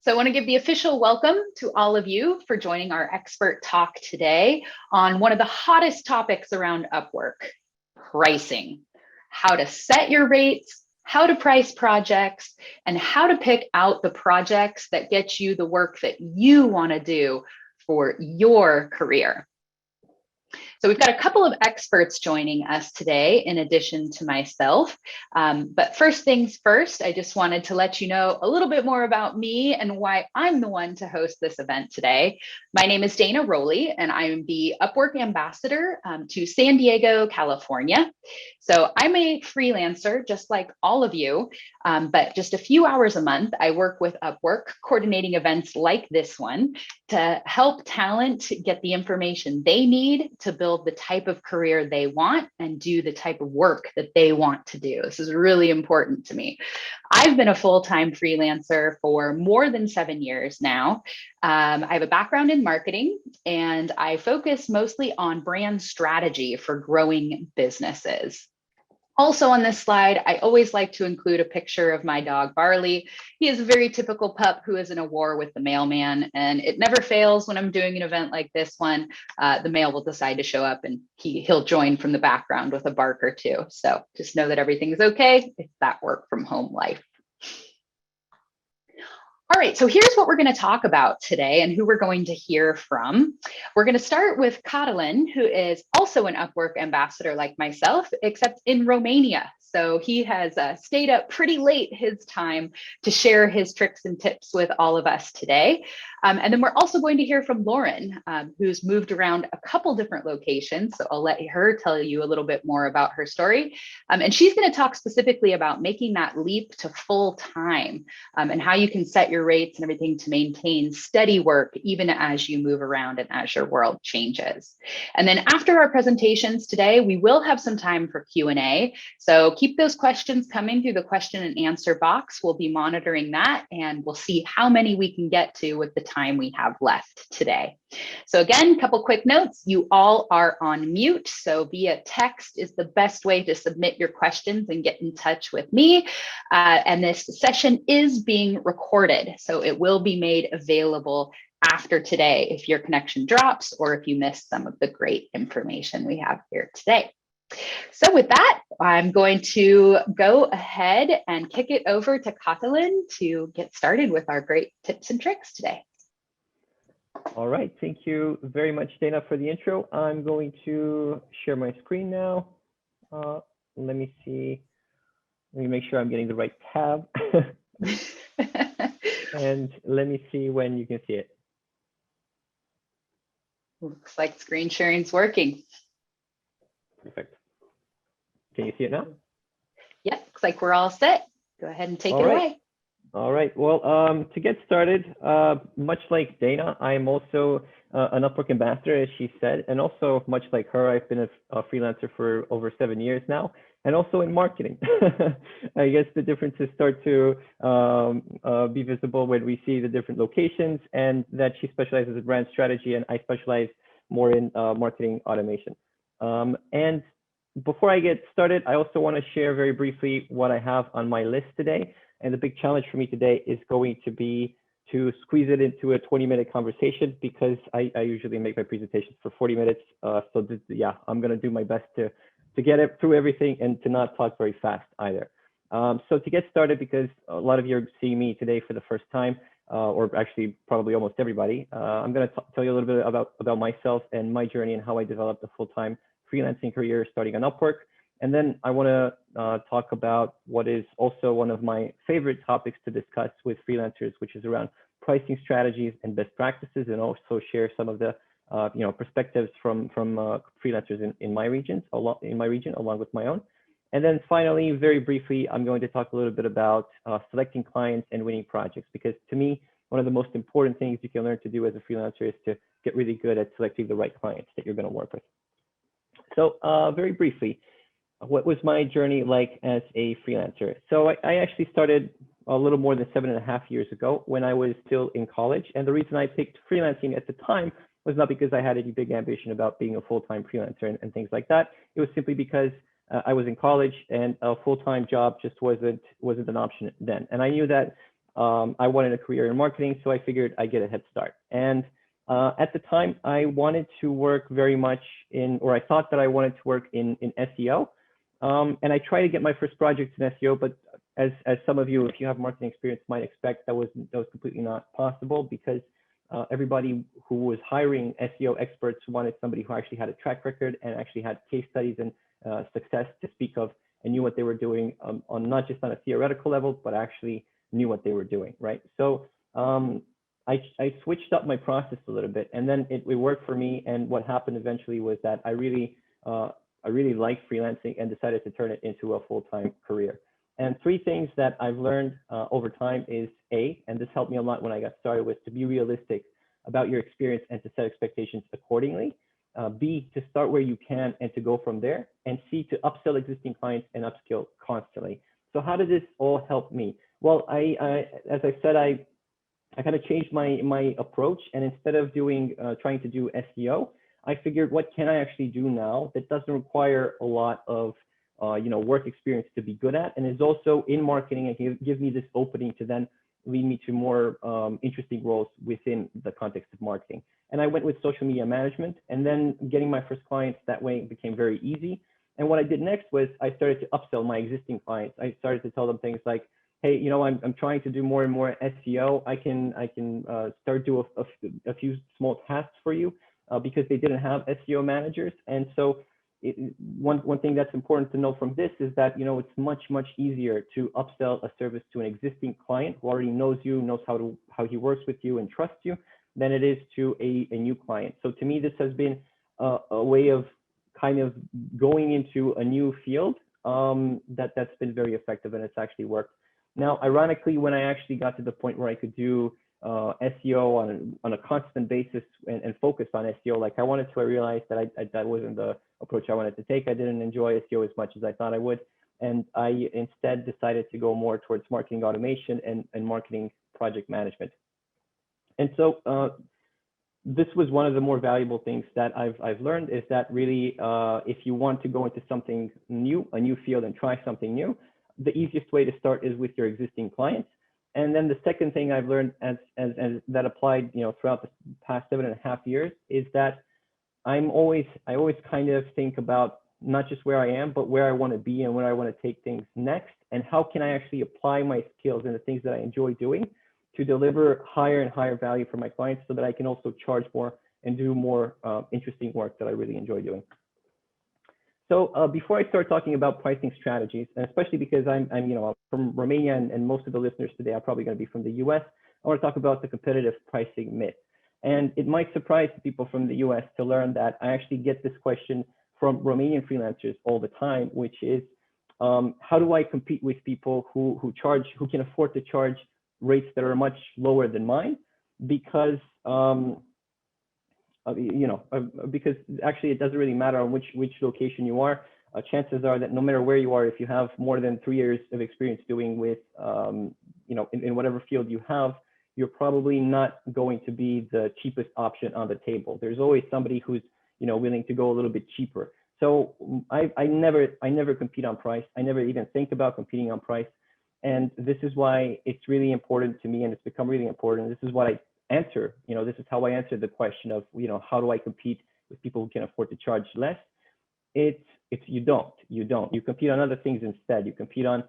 So I want to give the official welcome to all of you for joining our expert talk today on one of the hottest topics around Upwork, pricing. How to set your rates, how to price projects, and how to pick out the projects that get you the work that you want to do for your career. So we've got a couple of experts joining us today in addition to myself. But first things first, I just wanted to let you know a little bit more about me and why I'm the one to host this event today. My name is Dana Rowley, and I am the Upwork Ambassador to San Diego, California. So I'm a freelancer, just like all of you, but just a few hours a month, I work with Upwork, coordinating events like this one to help talent get the information they need to build the type of career they want and do the type of work that they want to do. This is really important to me. I've been a full-time freelancer for more than 7 years now. I have a background in marketing, and I focus mostly on brand strategy for growing businesses. Also on this slide, I always like to include a picture of my dog, Barley. He is a very typical pup who is in a war with the mailman, and it never fails when I'm doing an event like this one. The mail will decide to show up and he'll join from the background with a bark or two. So just know that everything is okay. It's that work from home life. All right, so here's what we're going to talk about today and who we're going to hear from. We're going to start with Catalin, who is also an Upwork ambassador like myself, except in Romania. So he has stayed up pretty late his time to share his tricks and tips with all of us today. And then we're also going to hear from Lauren, who's moved around a couple different locations. So I'll let her tell you a little bit more about her story. And she's going to talk specifically about making that leap to full time and how you can set your rates and everything to maintain steady work, even as you move around and as your world changes. And then after our presentations today, we will have some time for Q&A. So keep those questions coming through the question and answer box. We'll be monitoring that, and we'll see how many we can get to with the time we have left today. So again, a couple quick notes. You all are on mute, so via text is the best way to submit your questions and get in touch with me. And this session is being recorded, so it will be made available after today if your connection drops or if you miss some of the great information we have here today. So with that, I'm going to go ahead and kick it over to Catalin to get started with our great tips and tricks today. All right, thank you very much, Dana, for the intro. I'm going to share my screen now. Let me see. Let me make sure I'm getting the right tab. And let me see when you can see it. Looks like screen sharing's working. Perfect. Can you see it now? Yeah, looks like we're all set. Go ahead and take it away. All right. Well, to get started, much like Dana, I'm also an Upwork ambassador, as she said, and also much like her, I've been a freelancer for over 7 years now, and also in marketing. I guess the differences start to be visible when we see the different locations, and that she specializes in brand strategy, and I specialize more in marketing automation. And before I get started, I also want to share very briefly what I have on my list today. And the big challenge for me today is going to be to squeeze it into a 20-minute conversation, because I usually make my presentations for 40 minutes. So this, yeah, I'm going to do my best to get it through everything and to not talk very fast either. So to get started, because a lot of you are seeing me today for the first time, or actually probably almost everybody, I'm going to tell you a little bit about myself and my journey and how I developed a full-time freelancing career starting on Upwork. And then I want to talk about what is also one of my favorite topics to discuss with freelancers, which is around pricing strategies and best practices, and also share some of the perspectives from freelancers in my region, along with my own. And then finally, very briefly, I'm going to talk a little bit about selecting clients and winning projects, because to me, one of the most important things you can learn to do as a freelancer is to get really good at selecting the right clients that you're going to work with. So very briefly, what was my journey like as a freelancer? So I actually started a little more than 7.5 years ago when I was still in college. And the reason I picked freelancing at the time was not because I had any big ambition about being a full-time freelancer and things like that. It was simply because I was in college and a full-time job just wasn't an option then. And I knew that I wanted a career in marketing, so I figured I'd get a head start. And at the time, I wanted to work very much or I thought that I wanted to work in SEO. And I tried to get my first project in SEO, but as some of you, if you have marketing experience, might expect, that was completely not possible, because everybody who was hiring SEO experts wanted somebody who actually had a track record and actually had case studies and success to speak of, and knew what they were doing on not just on a theoretical level, but actually knew what they were doing, right? So I switched up my process a little bit, and then it worked for me. And what happened eventually was that I really liked freelancing and decided to turn it into a full-time career. And three things that I've learned over time is and this helped me a lot when I got started, was to be realistic about your experience and to set expectations accordingly. B, to start where you can and to go from there. And C, to upsell existing clients and upskill constantly. So how did this all help me? Well, as I said, I kind of changed my approach, and instead of trying to do SEO, I figured, what can I actually do now that doesn't require a lot of work experience to be good at, and is also in marketing and can give me this opening to then lead me to more interesting roles within the context of marketing. And I went with social media management, and then getting my first clients that way became very easy. And what I did next was I started to upsell my existing clients. I started to tell them things like, hey, I'm trying to do more and more SEO. I can start do a few small tasks for you, because they didn't have SEO managers. And so one thing that's important to know from this is that, it's much easier to upsell a service to an existing client who already knows you, knows how he works with you and trusts you, than it is to a new client. So to me, this has been a way of kind of going into a new field that's been very effective, and it's actually worked. Now, ironically, when I actually got to the point where I could do SEO on a constant basis and focus on SEO like I wanted to, I realized that that wasn't the approach I wanted to take. I didn't enjoy SEO as much as I thought I would. And I instead decided to go more towards marketing automation and marketing project management. And so this was one of the more valuable things that I've learned, is that really, if you want to go into something new, a new field, and try something new, the easiest way to start is with your existing clients. And then the second thing I've learned as that applied, throughout the past 7.5 years, is that I always kind of think about not just where I am, but where I want to be and where I want to take things next, and how can I actually apply my skills and the things that I enjoy doing to deliver higher and higher value for my clients, so that I can also charge more and do more interesting work that I really enjoy doing. So before I start talking about pricing strategies, and especially because I'm from Romania, and most of the listeners today are probably going to be from the US, I want to talk about the competitive pricing myth. And it might surprise people from the US to learn that I actually get this question from Romanian freelancers all the time, which is, how do I compete with people who can afford to charge rates that are much lower than mine? Because because actually it doesn't really matter on which location you are. Chances are that no matter where you are, if you have more than 3 years of experience doing with, in whatever field you have, you're probably not going to be the cheapest option on the table. There's always somebody who's, willing to go a little bit cheaper. So I never compete on price. I never even think about competing on price. And this is why it's really important to me, and it's become really important. This is what I answer, this is how I answer the question of, how do I compete with people who can afford to charge less? You don't. You compete on other things instead. You compete on,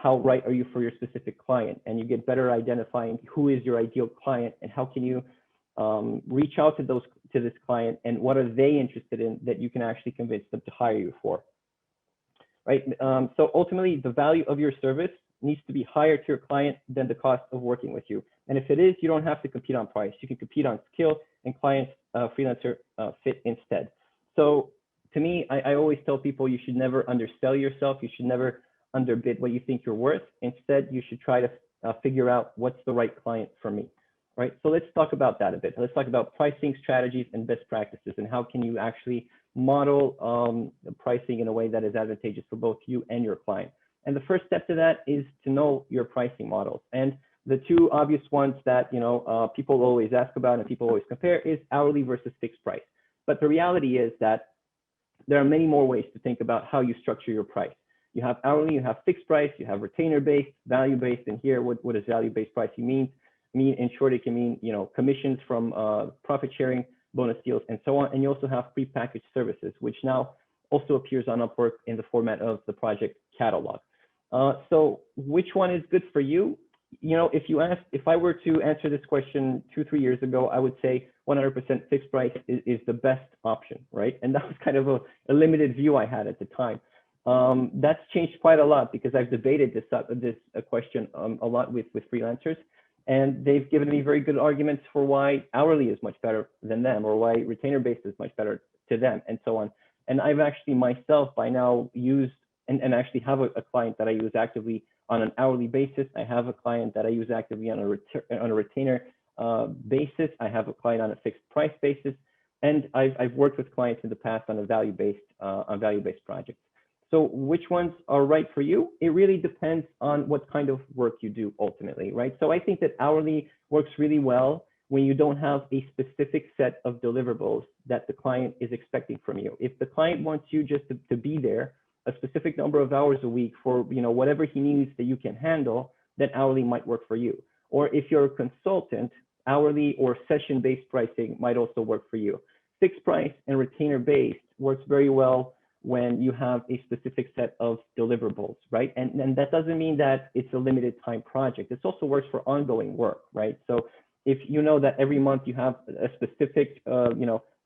how right are you for your specific client, and you get better identifying who is your ideal client and how can you reach out to this client, and what are they interested in that you can actually convince them to hire you for, right? So ultimately, the value of your service needs to be higher to your client than the cost of working with you. And if it is, you don't have to compete on price. You can compete on skill and client freelancer fit instead. So to me, I always tell people you should never undersell yourself. You should never underbid what you think you're worth. Instead, you should try to figure out what's the right client for me, right? So let's talk about that a bit. Let's talk about pricing strategies and best practices, and how can you actually model the pricing in a way that is advantageous for both you and your client. And the first step to that is to know your pricing models. And the two obvious ones that people always ask about and people always compare is hourly versus fixed price. But the reality is that there are many more ways to think about how you structure your price. You have hourly, you have fixed price, you have retainer-based, value-based, and here, what does value-based pricing mean? In short, it can mean, commissions from profit sharing, bonus deals, and so on. And you also have prepackaged services, which now also appears on Upwork in the format of the project catalog. So which one is good for you? If I were to answer this question 2-3 years ago, I would say 100% fixed price is the best option, right? And that was kind of a limited view I had at the time. That's changed quite a lot because I've debated this question a lot with freelancers, and they've given me very good arguments for why hourly is much better than them, or why retainer based is much better to them, and so on. And I've actually myself by now used and actually have a client that I use actively on an hourly basis. I have a client that I use actively on a retainer basis. I have a client on a fixed price basis, and I've worked with clients in the past on a value-based projects. So which ones are right for you? It really depends on what kind of work you do ultimately, right? So I think that hourly works really well when you don't have a specific set of deliverables that the client is expecting from you. If the client wants you just to be there a specific number of hours a week for whatever he needs that you can handle, then hourly might work for you. Or if you're a consultant, hourly or session-based pricing might also work for you. Fixed price and retainer-based works very well when you have a specific set of deliverables, right? And that doesn't mean that it's a limited time project. This also works for ongoing work, right? So if you know that every month you have a specific,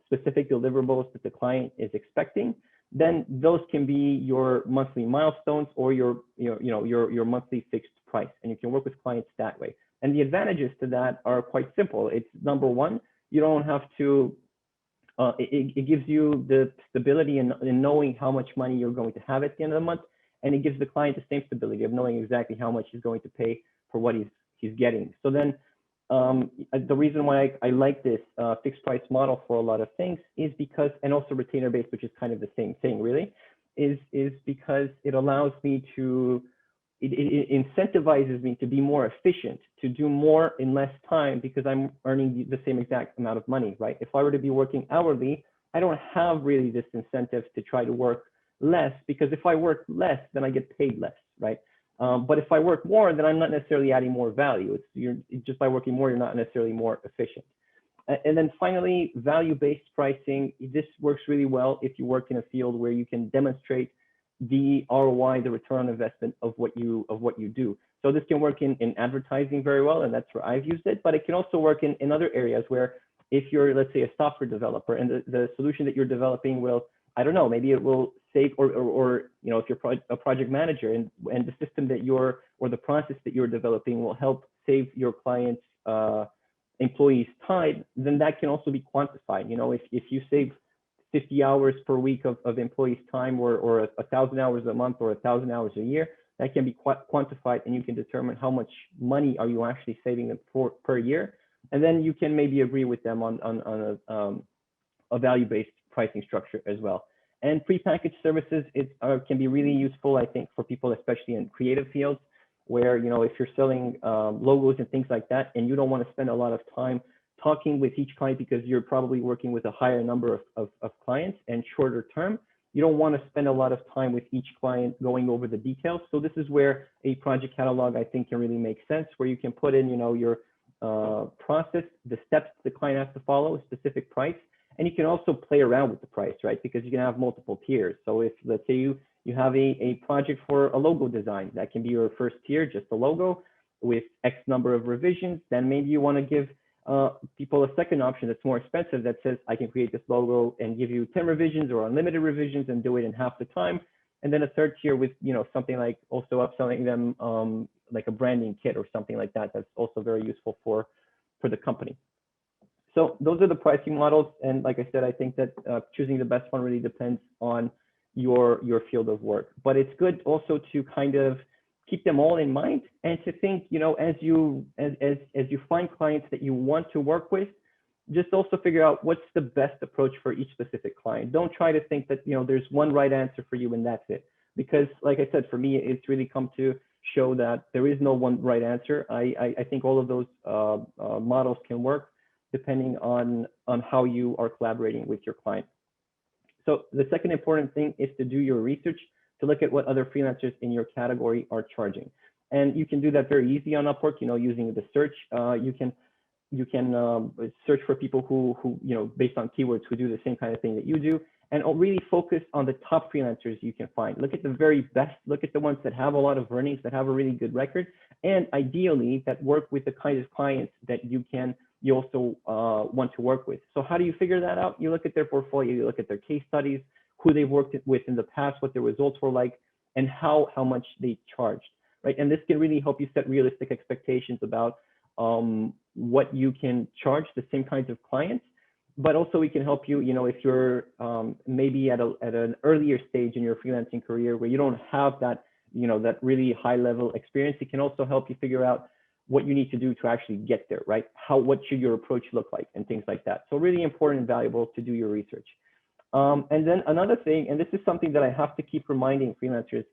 specific deliverables that the client is expecting, then those can be your monthly milestones or your monthly fixed price, and you can work with clients that way. And the advantages to that are quite simple. It's number one, you don't have to. It gives you the stability in knowing how much money you're going to have at the end of the month, and it gives the client the same stability of knowing exactly how much he's going to pay for what he's getting. So then, the reason why I like this fixed price model for a lot of things is because, and also retainer based, which is kind of the same thing really, is because it allows me to, it incentivizes me to be more efficient, to do more in less time because I'm earning the same exact amount of money, right? If I were to be working hourly, I don't have really this incentive to try to work less, because if I work less, then I get paid less, right? But if I work more, then I'm not necessarily adding more value. Just by working more, you're not necessarily more efficient. And then finally, value-based pricing. This works really well if you work in a field where you can demonstrate the ROI, the return on investment of what you do. So this can work in advertising very well, and that's where I've used it. But it can also work in other areas where, if you're, let's say, a software developer, and the solution that you're developing will, I don't know, maybe it will save, or if you're a project manager and the system that or the process that you're developing will help save your clients' employees time, then that can also be quantified. If you save 50 hours per week of employees' time, or 1,000 hours a month, or 1,000 hours a year, that can be quantified, and you can determine how much money are you actually saving them per year, and then you can maybe agree with them on a value-based pricing structure as well. And prepackaged services can be really useful, I think, for people, especially in creative fields, where if you're selling logos and things like that, and you don't want to spend a lot of time talking with each client because you're probably working with a higher number of clients and shorter term, you don't want to spend a lot of time with each client going over the details. So this is where a project catalog, I think, can really make sense, where you can put in your process, the steps the client has to follow, a specific price, and you can also play around with the price, right? Because you can have multiple tiers. So if, let's say, you have a project for a logo design, that can be your first tier, just a logo with X number of revisions. Then maybe you want to give people a second option that's more expensive, that says, I can create this logo and give you 10 revisions or unlimited revisions and do it in half the time. And then a third tier with something like also upselling them like a branding kit or something like that. That's also very useful for the company. So those are the pricing models. And like I said, I think that choosing the best one really depends on your field of work. But it's good also to kind of keep them all in mind, and to think, as you find clients that you want to work with, just also figure out what's the best approach for each specific client. Don't try to think that there's one right answer for you and that's it. Because like I said, for me, it's really come to show that there is no one right answer. I think all of those models can work depending on how you are collaborating with your client. So the second important thing is to do your research to look at what other freelancers in your category are charging. And you can do that very easy on Upwork, using the search. You can search for people who based on keywords, who do the same kind of thing that you do, and really focus on the top freelancers you can find. Look at the very best, look at the ones that have a lot of earnings, that have a really good record, and ideally that work with the kind of clients that you also want to work with. So how do you figure that out? You look at their portfolio, you look at their case studies, who they've worked with in the past, what their results were like, and how much they charged, right? And this can really help you set realistic expectations about what you can charge the same kinds of clients. But also we can help you, if you're maybe at an earlier stage in your freelancing career where you don't have that, that really high level experience, it can also help you figure out what you need to do to actually get there, right? What should your approach look like and things like that. So really important and valuable to do your research. And then another thing, and this is something that I have to keep reminding freelancers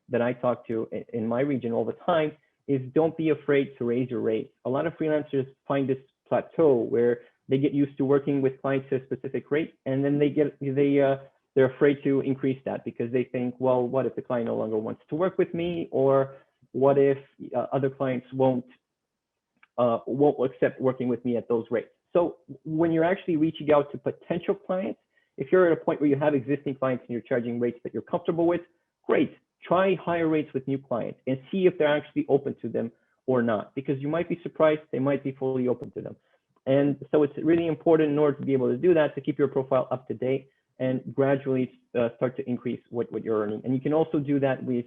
that I talk to in my region all the time, is don't be afraid to raise your rates. A lot of freelancers find this plateau where they get used to working with clients at a specific rate, and then they're afraid to increase that because they think, well, what if the client no longer wants to work with me, or what if other clients won't accept working with me at those rates? So when you're actually reaching out to potential clients, if you're at a point where you have existing clients and you're charging rates that you're comfortable with, great. Try higher rates with new clients and see if they're actually open to them or not, because you might be surprised, they might be fully open to them. And so it's really important in order to be able to do that, to keep your profile up to date and gradually start to increase what you're earning. And you can also do that with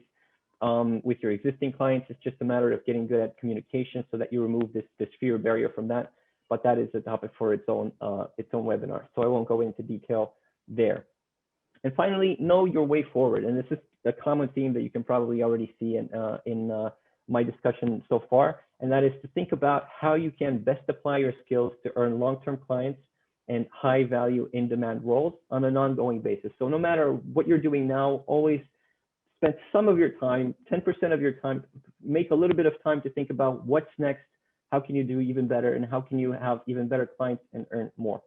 your existing clients. It's just a matter of getting good at communication so that you remove this fear barrier from that. But that is a topic for its own webinar. So I won't go into detail there. And finally, know your way forward. And this is a common theme that you can probably already see in my discussion so far. And that is to think about how you can best apply your skills to earn long-term clients and high value in-demand roles on an ongoing basis. So no matter what you're doing now, always spend some of your time, 10% of your time, make a little bit of time to think about what's next, how can you do even better, and how can you have even better clients and earn more.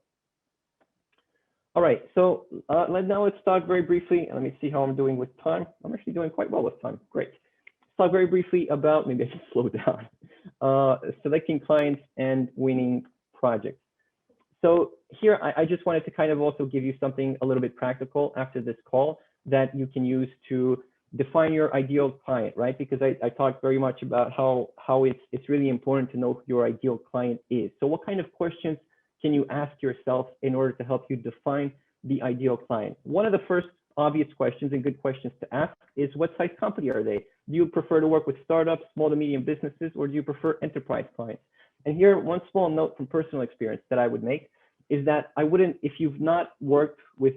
All right, so let's talk very briefly. Let me see how I'm doing with time. I'm actually doing quite well with time. Great. Let's talk very briefly about, maybe I should slow down, selecting clients and winning projects. So here, I just wanted to kind of also give you something a little bit practical after this call that you can use to define your ideal client, right? Because I talked very much about how it's really important to know who your ideal client is. So what kind of questions can you ask yourself in order to help you define the ideal client? One of the first obvious questions and good questions to ask is, what size company are they? Do you prefer to work with startups, small to medium businesses, or do you prefer enterprise clients? And here, one small note from personal experience that I would make is that I wouldn't, if you've not worked with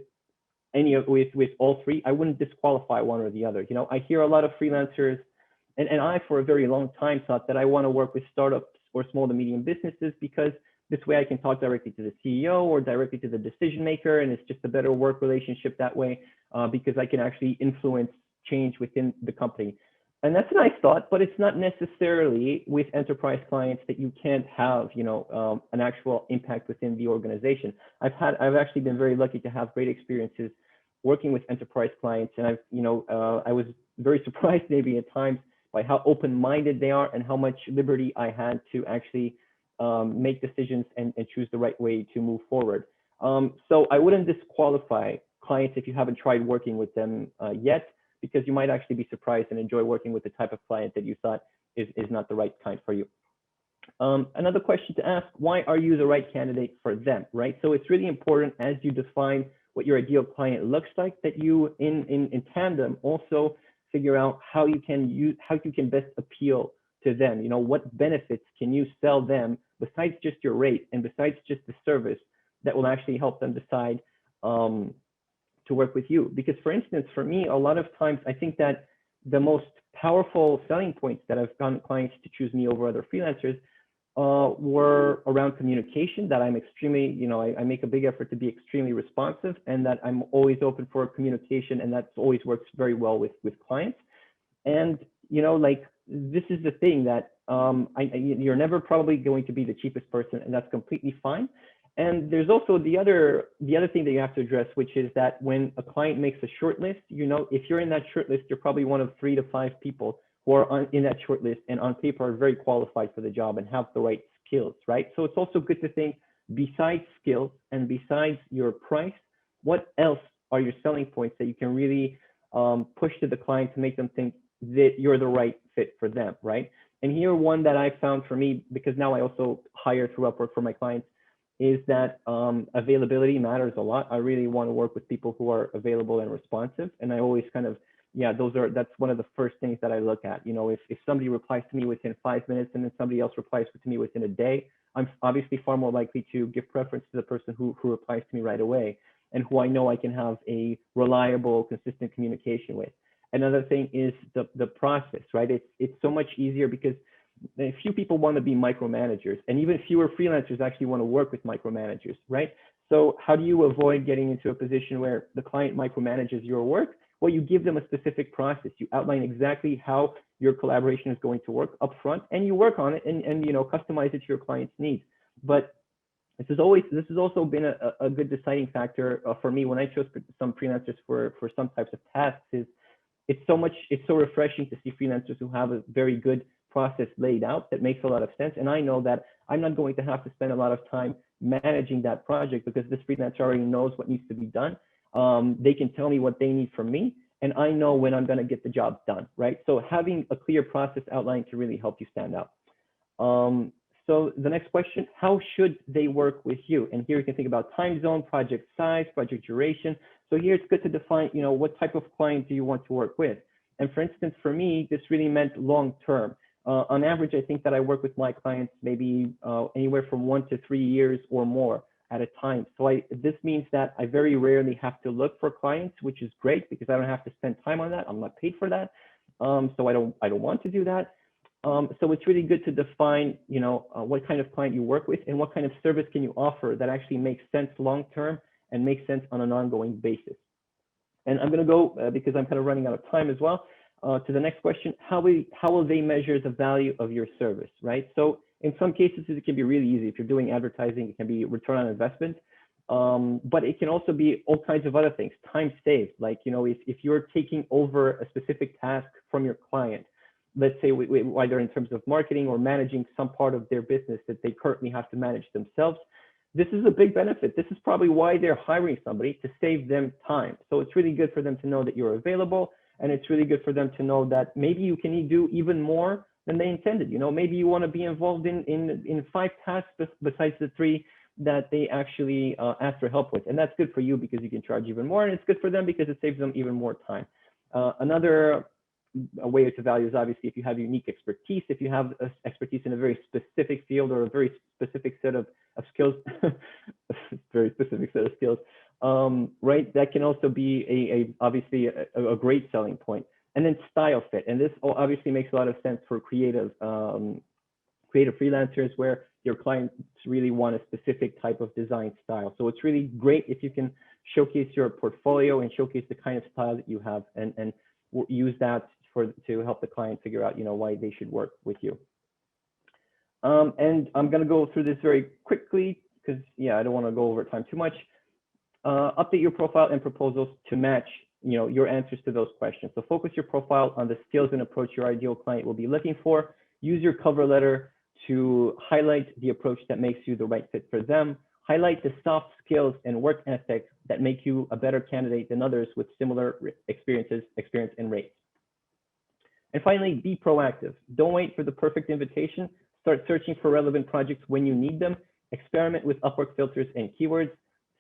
with all three, I wouldn't disqualify one or the other. I hear a lot of freelancers, and I, for a very long time, thought that I want to work with startups or small to medium businesses because this way I can talk directly to the CEO or directly to the decision maker, and it's just a better work relationship that way because I can actually influence change within the company. And that's a nice thought, but it's not necessarily with enterprise clients that you can't have, an actual impact within the organization. I've actually been very lucky to have great experiences working with enterprise clients, and I was very surprised maybe at times by how open-minded they are and how much liberty I had to actually make decisions and choose the right way to move forward. So I wouldn't disqualify clients if you haven't tried working with them yet, because you might actually be surprised and enjoy working with the type of client that you thought is not the right kind for you. Another question to ask, why are you the right candidate for them, right? So it's really important as you define what your ideal client looks like that you, in tandem, also figure out how you can best appeal to them. What benefits can you sell them besides just your rate and besides just the service that will actually help them decide to work with you. Because for instance, for me, a lot of times I think that the most powerful selling points that I've gotten clients to choose me over other freelancers were around communication, that I'm extremely, I make a big effort to be extremely responsive, and that I'm always open for communication, and that always works very well with clients. And, this is the thing that you're never probably going to be the cheapest person, and that's completely fine. And there's also the other thing that you have to address, which is that when a client makes a short list, if you're in that short list, you're probably one of 3 to 5 people who are in that short list and on paper are very qualified for the job and have the right skills, right? So it's also good to think, besides skills and besides your price, what else are your selling points that you can really push to the client to make them think that you're the right fit for them, right? And here, one that I found for me, because now I also hire through Upwork for my clients, is that availability matters a lot. I really want to work with people who are available and responsive. And I always kind of, that's one of the first things that I look at. If somebody replies to me within 5 minutes and then somebody else replies to me within a day, I'm obviously far more likely to give preference to the person who replies to me right away and who I know I can have a reliable, consistent communication with. Another thing is the process, right? It's so much easier because few people want to be micromanagers, and even fewer freelancers actually want to work with micromanagers, right? So how do you avoid getting into a position where the client micromanages your work? Well, you give them a specific process. You outline exactly how your collaboration is going to work upfront, and you work on it and customize it to your client's needs. But this has also been a good deciding factor for me when I chose some freelancers for some types of tasks. It's so refreshing to see freelancers who have a very good process laid out that makes a lot of sense. And I know that I'm not going to have to spend a lot of time managing that project because this freelancer already knows what needs to be done. They can tell me what they need from me, and I know when I'm going to get the job done, right? So having a clear process outline can really help you stand out. So the next question, how should they work with you? And here you can think about time zone, project size, project duration. So here it's good to define, what type of client do you want to work with? And for instance, for me, this really meant long-term. On average, I think that I work with my clients maybe anywhere from 1 to 3 years or more at a time. So this means that I very rarely have to look for clients, which is great because I don't have to spend time on that. I'm not paid for that. So I don't want to do that. So it's really good to define, what kind of client you work with and what kind of service can you offer that actually makes sense long-term and makes sense on an ongoing basis. And I'm going to go, because I'm kind of running out of time as well, to the next question. How will they measure the value of your service, right? So in some cases, it can be really easy. If you're doing advertising, it can be return on investment. But it can also be all kinds of other things. Time saved, like, if you're taking over a specific task from your client, let's say either in terms of marketing or managing some part of their business that they currently have to manage themselves, this is a big benefit. This is probably why they're hiring somebody, to save them time. So it's really good for them to know that you're available, and it's really good for them to know that maybe you can do even more than they intended. Maybe you want to be involved in 5 tasks besides the 3 that they actually asked for help with. And that's good for you because you can charge even more, and it's good for them because it saves them even more time. Another way to value is obviously if you have unique expertise, if you have expertise in a very specific field or a very specific set of skills, very specific set of skills, right? That can also be obviously a great selling point. And then style fit, and this obviously makes a lot of sense for creative freelancers where your clients really want a specific type of design style. So it's really great if you can showcase your portfolio and showcase the kind of style that you have, and use that to help the client figure out, why they should work with you. And I'm going to go through this very quickly because, I don't want to go over time too much. Update your profile and proposals to match, your answers to those questions. So focus your profile on the skills and approach your ideal client will be looking for. Use your cover letter to highlight the approach that makes you the right fit for them. Highlight the soft skills and work ethic that make you a better candidate than others with similar experience and rates. And finally, be proactive. Don't wait for the perfect invitation. Start searching for relevant projects when you need them. Experiment with Upwork filters and keywords.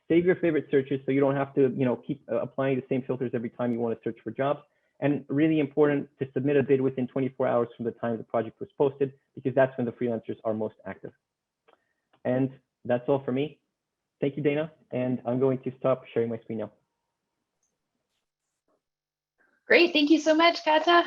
Save your favorite searches so you don't have to, keep applying the same filters every time you want to search for jobs. And really important to submit a bid within 24 hours from the time the project was posted, because that's when the freelancers are most active. And that's all for me. Thank you, Dana. And I'm going to stop sharing my screen now. Great. Thank you so much, Kata.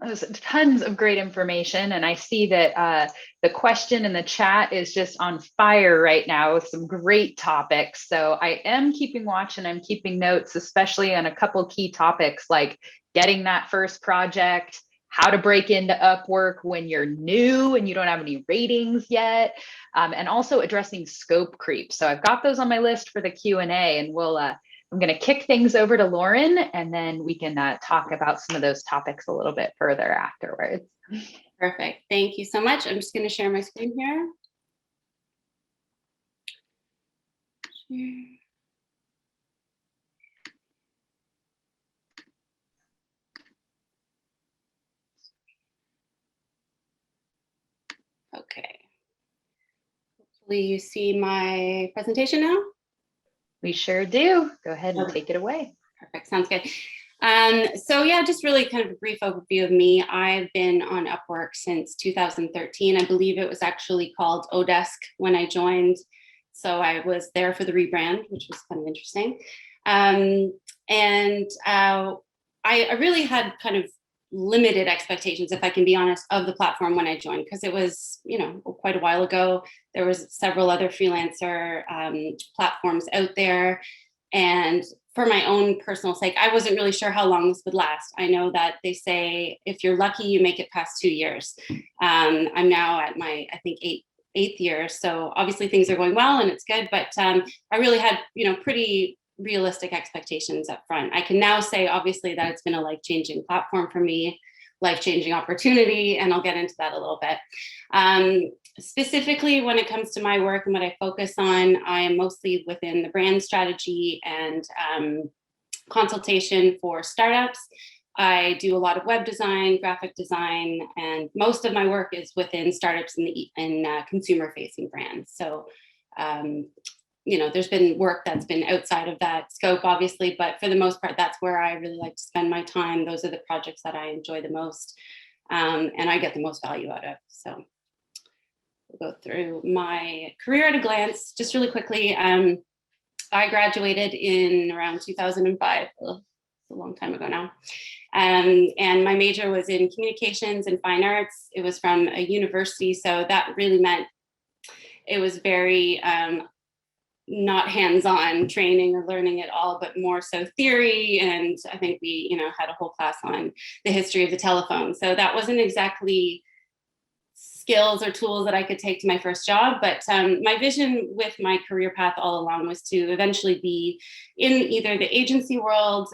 That was tons of great information. And I see that the question in the chat is just on fire right now with some great topics. So I am keeping watch and I'm keeping notes, especially on a couple key topics like getting that first project, how to break into Upwork when you're new and you don't have any ratings yet, and also addressing scope creep. So I've got those on my list for the Q&A, and I'm going to kick things over to Lauren, and then we can talk about some of those topics a little bit further afterwards. Perfect. Thank you so much. I'm just going to share my screen here. Okay. Hopefully you see my presentation now. We sure do. Go ahead and take it away. Perfect. Sounds good. So yeah, just really kind of a brief overview of me. I've been on Upwork since 2013. I believe it was actually called Odesk when I joined. So I was there for the rebrand, which was kind of interesting. I really had kind of limited expectations, if I can be honest, of the platform when I joined, because it was, quite a while ago. There was several other freelancer platforms out there. And for my own personal sake, I wasn't really sure how long this would last. I know that they say, if you're lucky, you make it past 2 years. I'm now at my, I think, eighth year. So obviously things are going well and it's good, but I really had, pretty realistic expectations up front. I can now say, obviously, that it's been a life-changing platform for me, life-changing opportunity, and I'll get into that a little bit. Specifically, when it comes to my work and what I focus on, I am mostly within the brand strategy and consultation for startups. I do a lot of web design, graphic design, and most of my work is within startups and consumer-facing brands. So, there's been work that's been outside of that scope, obviously, but for the most part, that's where I really like to spend my time. Those are the projects that I enjoy the most, and I get the most value out of. So we'll go through my career at a glance, just really quickly. I graduated in around 2005. Ugh, a long time ago now. And my major was in communications and fine arts. It was from a university, so that really meant it was very not hands-on training or learning at all, but more so theory. And I think we, had a whole class on the history of the telephone. So that wasn't exactly skills or tools that I could take to my first job. But my vision with my career path all along was to eventually be in either the agency world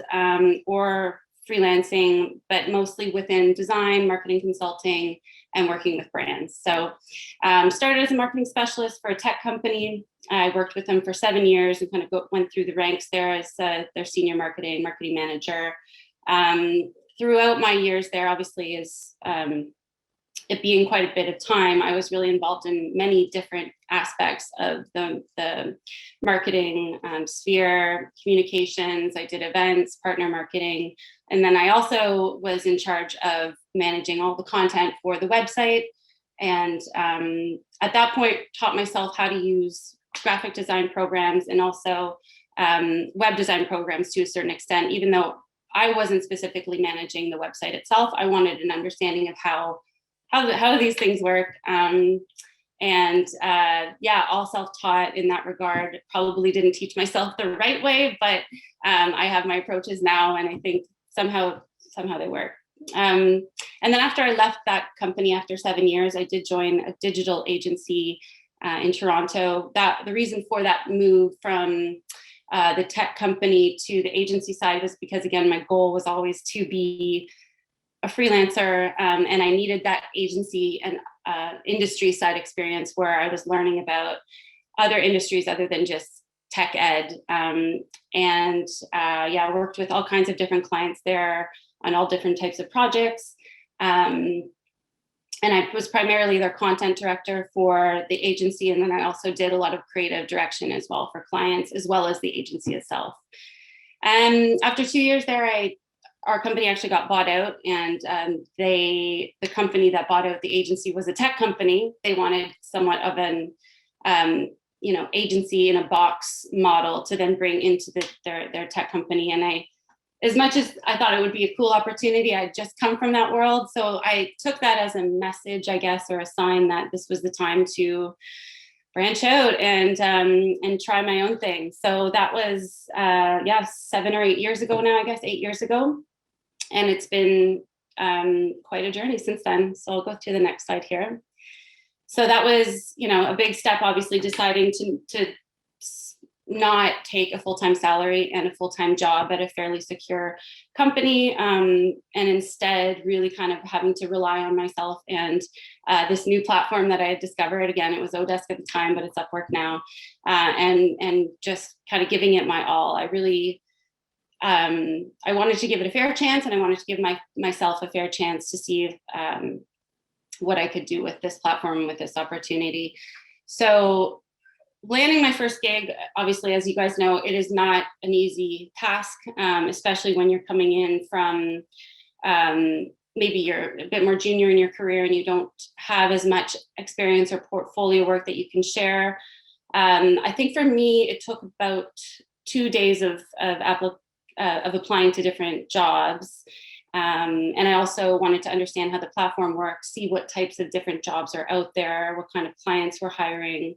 or freelancing, but mostly within design, marketing consulting, and working with brands. So started as a marketing specialist for a tech company. I worked with them for 7 years and kind of went through the ranks there as their senior marketing manager. Throughout my years there, obviously, is it being quite a bit of time, I was really involved in many different aspects of the marketing sphere, communications. I did events, partner marketing, and then I also was in charge of managing all the content for the website. And at that point, taught myself how to use graphic design programs and also web design programs to a certain extent. Even though I wasn't specifically managing the website itself, I wanted an understanding of how these things work. All self-taught in that regard. Probably didn't teach myself the right way, but I have my approaches now, and I think somehow they work. And then after I left that company after 7 years, I did join a digital agency in Toronto. The reason for that move from the tech company to the agency side was because, again, my goal was always to be a freelancer, and I needed that agency and industry side experience where I was learning about other industries other than just tech ed. I worked with all kinds of different clients there on all different types of projects. And I was primarily their content director for the agency. And then I also did a lot of creative direction as well for clients, as well as the agency itself. And after 2 years there, our company actually got bought out, and the company that bought out the agency was a tech company. They wanted somewhat of an agency in a box model to then bring into their tech company. And as much as I thought it would be a cool opportunity, I'd just come from that world. So I took that as a message, I guess, or a sign that this was the time to branch out and try my own thing. So that was 7 or 8 years ago now, I guess, 8 years ago. And it's been quite a journey since then. So I'll go to the next slide here. So that was, a big step, obviously, deciding to not take a full-time salary and a full-time job at a fairly secure company, and instead really kind of having to rely on myself and this new platform that I had discovered. Again, it was Odesk at the time, but it's Upwork now, and just kind of giving it my all. I really, I wanted to give it a fair chance, and I wanted to give myself a fair chance to see what I could do with this platform, with this opportunity. So landing my first gig, obviously, as you guys know, it is not an easy task, especially when you're coming in from maybe you're a bit more junior in your career and you don't have as much experience or portfolio work that you can share. I think for me, it took about 2 days of applying to different jobs. And I also wanted to understand how the platform works, see what types of different jobs are out there, what kind of clients we're hiring.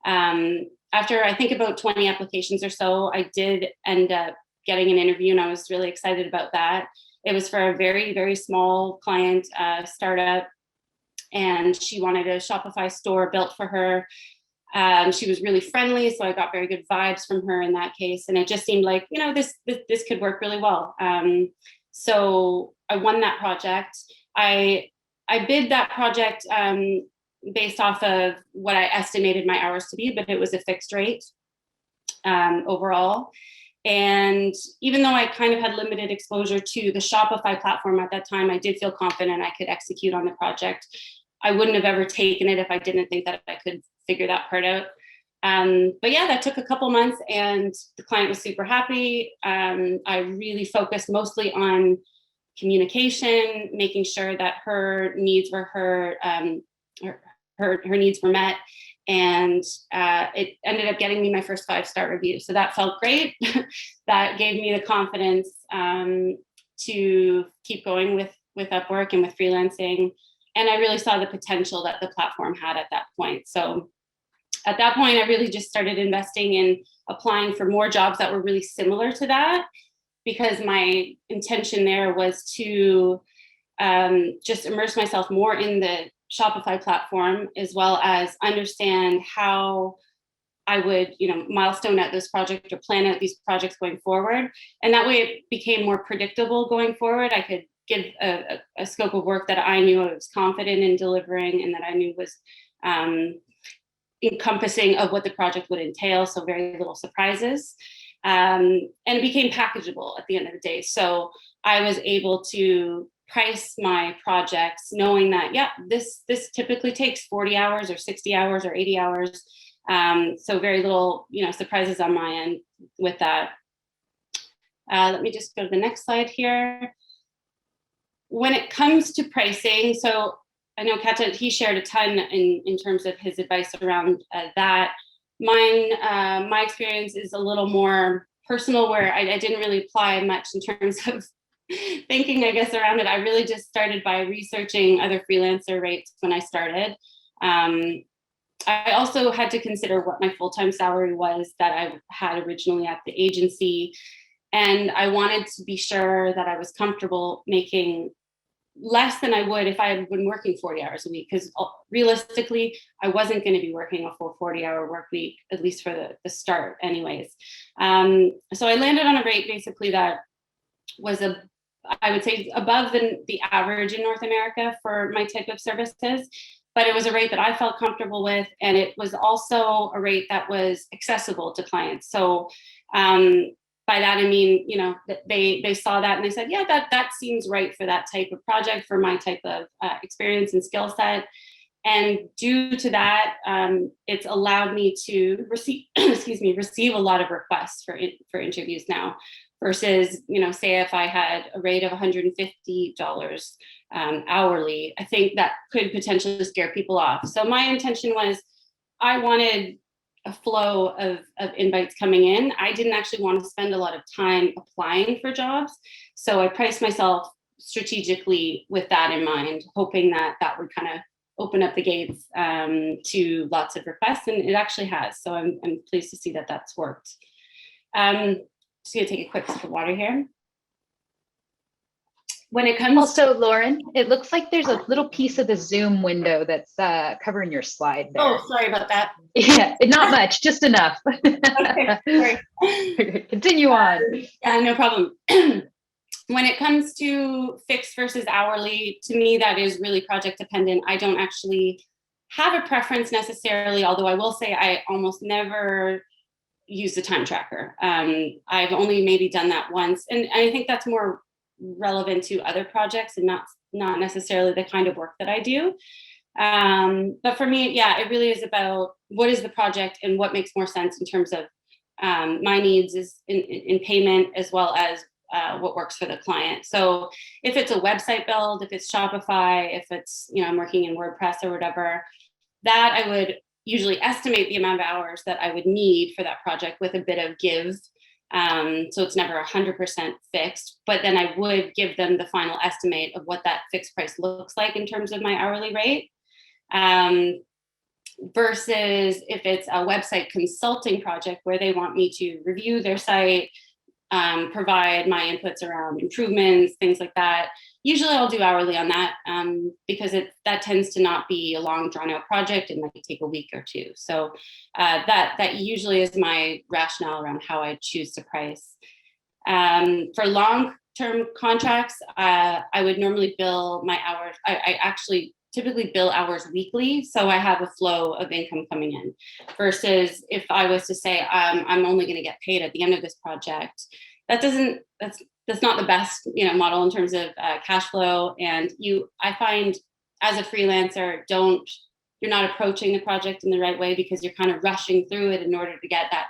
After I think about 20 applications or so, I did end up getting an interview, and I was really excited about that. It was for a very, very small client, startup, and she wanted a Shopify store built for her. She was really friendly, so I got very good vibes from her in that case, and it just seemed like, this could work really well. So I won that project. I bid that project based off of what I estimated my hours to be, but it was a fixed rate overall. And even though I kind of had limited exposure to the Shopify platform at that time, I did feel confident I could execute on the project. I wouldn't have ever taken it if I didn't think that I could figure that part out. But yeah, that took a couple months, and the client was super happy. I really focused mostly on communication, making sure that her needs were her needs were met, and it ended up getting me my first 5-star review. So that felt great. That gave me the confidence to keep going with Upwork and with freelancing. And I really saw the potential that the platform had at that point. So at that point, I really just started investing in applying for more jobs that were really similar to that, because my intention there was to just immerse myself more in the Shopify platform, as well as understand how I would, milestone out this project or plan out these projects going forward. And that way it became more predictable going forward. I could give a scope of work that I knew I was confident in delivering, and that I knew was encompassing of what the project would entail. So very little surprises. And it became packageable at the end of the day. So I was able to price my projects knowing that, this typically takes 40 hours or 60 hours or 80 hours. So very little, surprises on my end with that. Let me just go to the next slide here. When it comes to pricing, so I know Catalin, he shared a ton in terms of his advice around that. Mine, my experience is a little more personal, where I didn't really apply much in terms of thinking, I guess, around it. I really just started by researching other freelancer rates when I started. I also had to consider what my full-time salary was that I had originally at the agency. And I wanted to be sure that I was comfortable making less than I would if I had been working 40 hours a week, because realistically, I wasn't going to be working a full 40-hour work week, at least for the start anyways. So I landed on a rate basically that was I would say above the average in North America for my type of services, but it was a rate that I felt comfortable with, and it was also a rate that was accessible to clients. So by that, I mean, they saw that and they said, yeah, that seems right for that type of project, for my type of experience and skill set. And due to that, it's allowed me to receive a lot of requests for interviews now, versus, say if I had a rate of $150 hourly, I think that could potentially scare people off. So my intention was, I wanted a flow of invites coming in. I didn't actually want to spend a lot of time applying for jobs. So I priced myself strategically with that in mind, hoping that would kind of open up the gates to lots of requests, and it actually has. So I'm pleased to see that that's worked. Just gonna take a quick sip of water here. when it comes Also, Lauren, it looks like there's a little piece of the Zoom window that's covering your slide there. Oh, sorry about that. Yeah, not much, just enough. Okay, sorry. Continue on. Yeah, no problem. When it comes to fixed versus hourly, to me, that is really project dependent. I don't actually have a preference necessarily, although I will say I almost never use the time tracker. I've only maybe done that once. And I think that's more relevant to other projects and not necessarily the kind of work that I do. But for me, yeah, it really is about what is the project and what makes more sense in terms of my needs is in payment, as well as what works for the client. So if it's a website build, if it's Shopify, if it's, I'm working in WordPress or whatever, that I would usually estimate the amount of hours that I would need for that project with a bit of give. So it's never 100% fixed, but then I would give them the final estimate of what that fixed price looks like in terms of my hourly rate. Versus if it's a website consulting project where they want me to review their site, provide my inputs around improvements, things like that. Usually I'll do hourly on that because that tends to not be a long drawn out project. It might take a week or two. So that usually is my rationale around how I choose to price. For long-term contracts, I would normally bill my hours. I actually typically bill hours weekly, so I have a flow of income coming in. Versus if I was to say I'm only going to get paid at the end of this project, that's not the best model in terms of cash flow. And I find as a freelancer, you're not approaching the project in the right way because you're kind of rushing through it in order to get that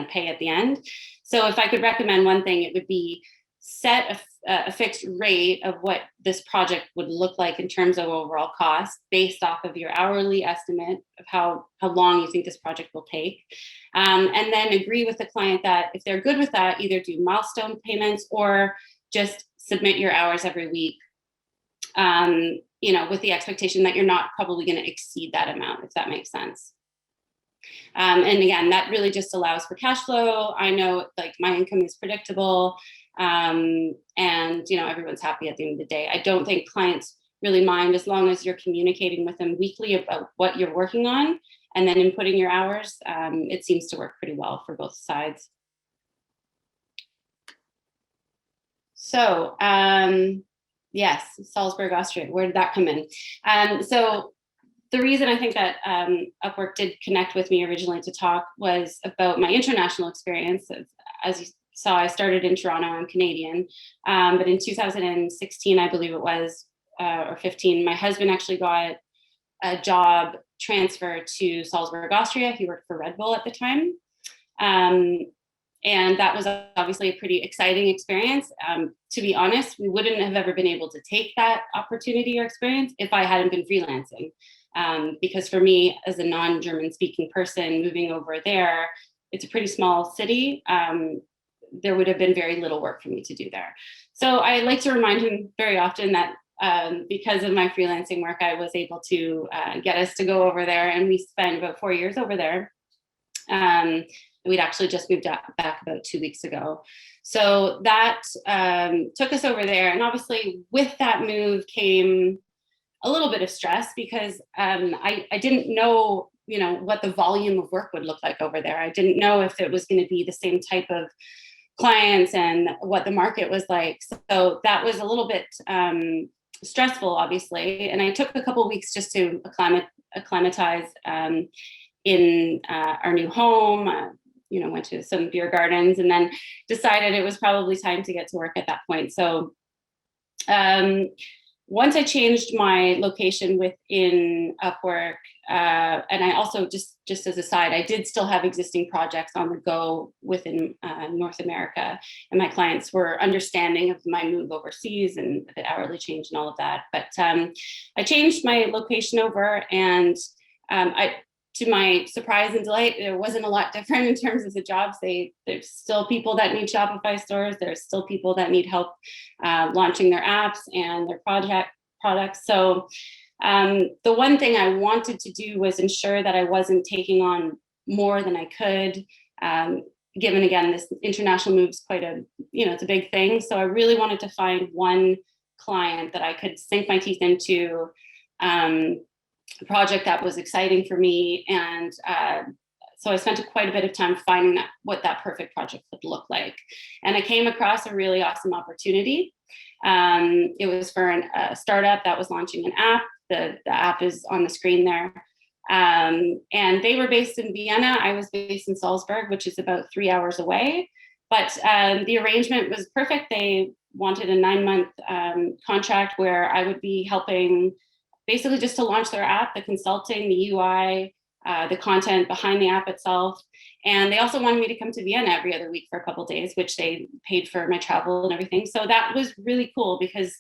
pay at the end. So if I could recommend one thing, it would be set a fixed rate of what this project would look like in terms of overall cost based off of your hourly estimate of how long you think this project will take. And then agree with the client that if they're good with that, either do milestone payments or just submit your hours every week, with the expectation that you're not probably going to exceed that amount, if that makes sense. And again, that really just allows for cash flow. I know like my income is predictable. And everyone's happy at the end of the day. I don't think clients really mind as long as you're communicating with them weekly about what you're working on and then inputting your hours. It seems to work pretty well for both sides. So yes, Salzburg, Austria, where did that come in? So the reason I think that Upwork did connect with me originally to talk was about my international experience. As you saw, I started in Toronto. I'm Canadian, but in 2016, I believe it was, or 15, my husband actually got a job transfer to Salzburg, Austria. He worked for Red Bull at the time. And that was obviously a pretty exciting experience. To be honest, we wouldn't have ever been able to take that opportunity or experience if I hadn't been freelancing. Because for me, as a non-German speaking person moving over there, it's a pretty small city. There would have been very little work for me to do there. So I like to remind him very often that because of my freelancing work, I was able to get us to go over there, and we spent about 4 years over there. We'd actually just moved back about 2 weeks ago. So that took us over there. And obviously with that move came a little bit of stress because I didn't know, what the volume of work would look like over there. I didn't know if it was going to be the same type of clients and what the market was like. So that was a little bit stressful, obviously. And I took a couple of weeks just to acclimatize in our new home. Went to some beer gardens and then decided it was probably time to get to work at that point. So once I changed my location within Upwork, and I also just as a side, I did still have existing projects on the go within North America, and my clients were understanding of my move overseas and the hourly change and all of that. But I changed my location over, and to my surprise and delight, there wasn't a lot different in terms of the jobs. There's still people that need Shopify stores. There's still people that need help launching their apps and their products. So the one thing I wanted to do was ensure that I wasn't taking on more than I could, given, again, this international move is quite it's a big thing. So I really wanted to find one client that I could sink my teeth into, a project that was exciting for me. And so I spent quite a bit of time finding what that perfect project would look like. And I came across a really awesome opportunity. It was for a startup that was launching an app. The app is on the screen there. And they were based in Vienna. I was based in Salzburg, which is about 3 hours away. But the arrangement was perfect. They wanted a 9-month contract where I would be helping basically just to launch their app, the consulting, the UI, the content behind the app itself. And they also wanted me to come to Vienna every other week for a couple of days, which they paid for my travel and everything. So that was really cool because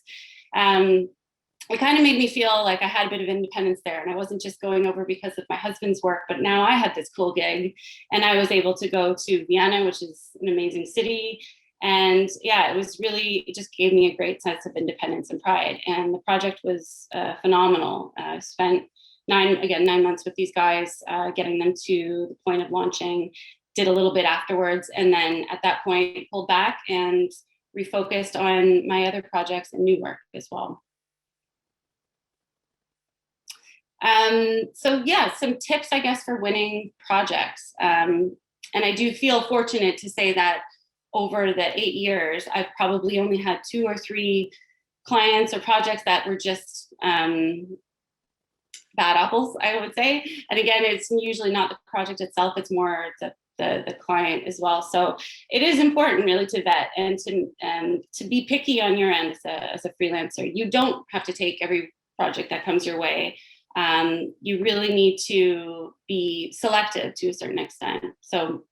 it kind of made me feel like I had a bit of independence there, and I wasn't just going over because of my husband's work, but now I had this cool gig and I was able to go to Vienna, which is an amazing city. And yeah, it just gave me a great sense of independence and pride. And the project was phenomenal. I spent 9 months with these guys, getting them to the point of launching, did a little bit afterwards. And then at that point, pulled back and refocused on my other projects and new work as well. So yeah, some tips, I guess, for winning projects. And I do feel fortunate to say that over the 8 years, I've probably only had 2 or 3 clients or projects that were just bad apples, I would say. And again, it's usually not the project itself, it's more the client as well. So it is important really to vet and to be picky on your end as a freelancer. You don't have to take every project that comes your way. You really need to be selective to a certain extent. So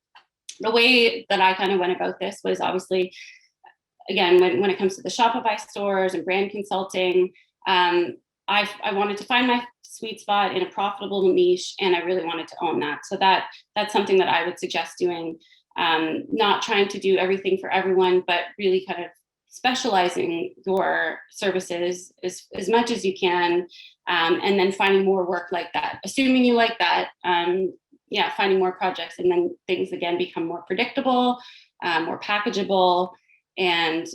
the way that I kind of went about this was obviously, again, when it comes to the Shopify stores and brand consulting, I wanted to find my sweet spot in a profitable niche, and I really wanted to own that. So that's something that I would suggest doing, not trying to do everything for everyone, but really kind of specializing your services as much as you can, and then finding more work like that. Assuming you like that, finding more projects, and then things again become more predictable, more packageable, and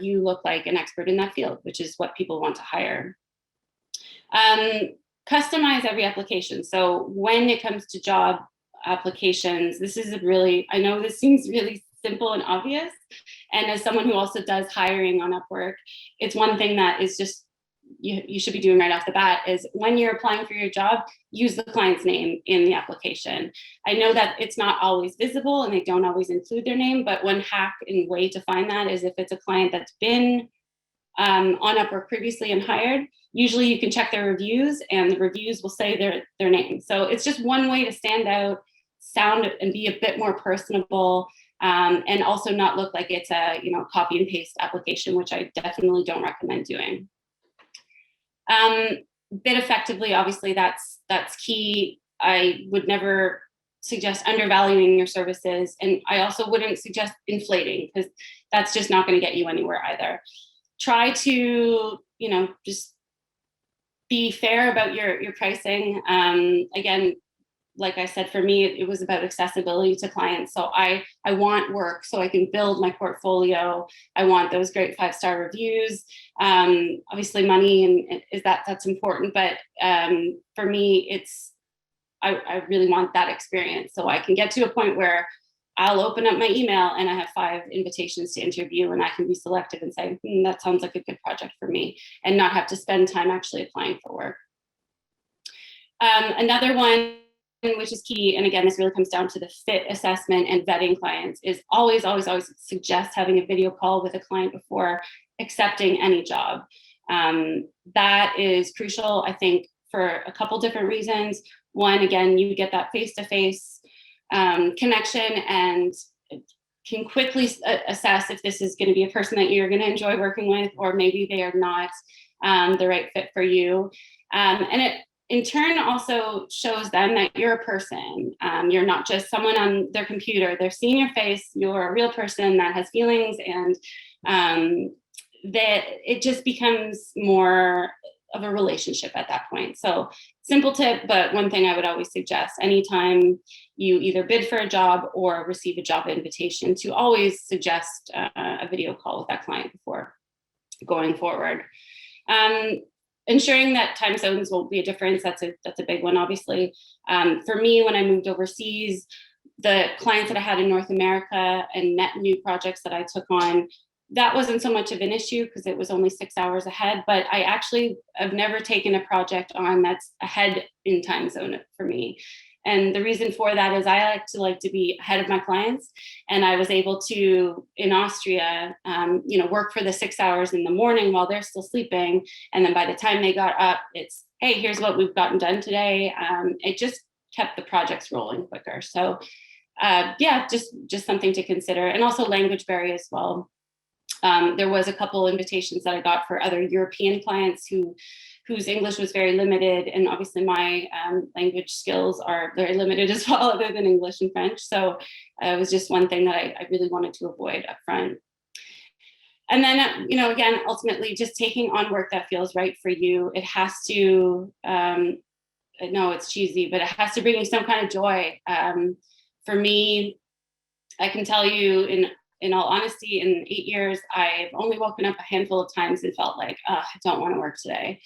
you look like an expert in that field, which is what people want to hire. Customize every application. So when it comes to job applications, I know this seems really simple and obvious. And as someone who also does hiring on Upwork, it's one thing that is just, you should be doing right off the bat is when you're applying for your job, use the client's name in the application. I know that it's not always visible and they don't always include their name, but one hack and way to find that is if it's a client that's been on Upwork previously and hired, usually you can check their reviews and the reviews will say their name. So it's just one way to stand out, sound, and be a bit more personable, and also not look like it's a copy and paste application, which I definitely don't recommend doing. Bid effectively, obviously that's key. I would never suggest undervaluing your services, and I also wouldn't suggest inflating because that's just not going to get you anywhere either. Try to just be fair about your pricing. Again, like I said, for me, it was about accessibility to clients. So I want work so I can build my portfolio. I want those great 5-star reviews. Obviously money and that's important, but for me, I really want that experience. So I can get to a point where I'll open up my email and I have 5 invitations to interview, and I can be selective and say, that sounds like a good project for me, and not have to spend time actually applying for work. Another one, which is key, and again, this really comes down to the fit assessment and vetting clients, is always suggest having a video call with a client before accepting any job. That is crucial, I think, for a couple different reasons. One, again, you get that face-to-face connection and can quickly assess if this is going to be a person that you're going to enjoy working with, or maybe they are not the right fit for you. And it in turn also shows them that you're a person. You're not just someone on their computer. They're seeing your face. You're a real person that has feelings, and that it just becomes more of a relationship at that point. So simple tip, but one thing I would always suggest anytime you either bid for a job or receive a job invitation, to always suggest a video call with that client before. going forward. Ensuring that time zones won't be a difference, that's a big one, obviously. For me, when I moved overseas, the clients that I had in North America and net new projects that I took on, that wasn't so much of an issue because it was only 6 hours ahead, but I actually have never taken a project on that's ahead in time zone for me. And the reason for that is I like to be ahead of my clients. And I was able to, in Austria, work for the 6 hours in the morning while they're still sleeping. And then by the time they got up, it's, hey, here's what we've gotten done today. It just kept the projects rolling quicker. So just something to consider. And also language barrier as well. There was a couple invitations that I got for other European clients whose English was very limited, and obviously my language skills are very limited as well, other than English and French. So it was just one thing that I really wanted to avoid up front. And then, again, ultimately just taking on work that feels right for you. It has to, I know it's cheesy, but it has to bring you some kind of joy. For me, I can tell you in all honesty, in 8 years, I've only woken up a handful of times and felt like, I don't want to work today.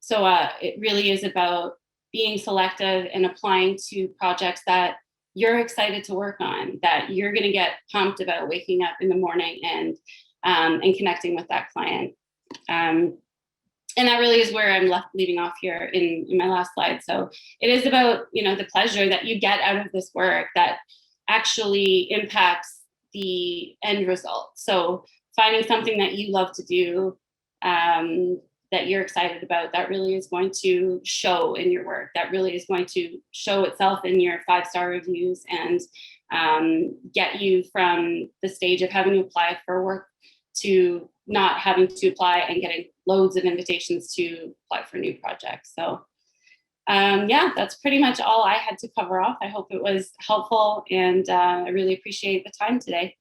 So it really is about being selective and applying to projects that you're excited to work on, that you're going to get pumped about waking up in the morning and connecting with that client. And that really is where I'm leaving off here in my last slide. So it is about, the pleasure that you get out of this work that actually impacts the end result. So finding something that you love to do, that you're excited about, that really is going to show in your work, that really is going to show itself in your 5-star reviews and get you from the stage of having to apply for work to not having to apply and getting loads of invitations to apply for new projects. So that's pretty much all I had to cover off. I hope it was helpful, and I really appreciate the time today.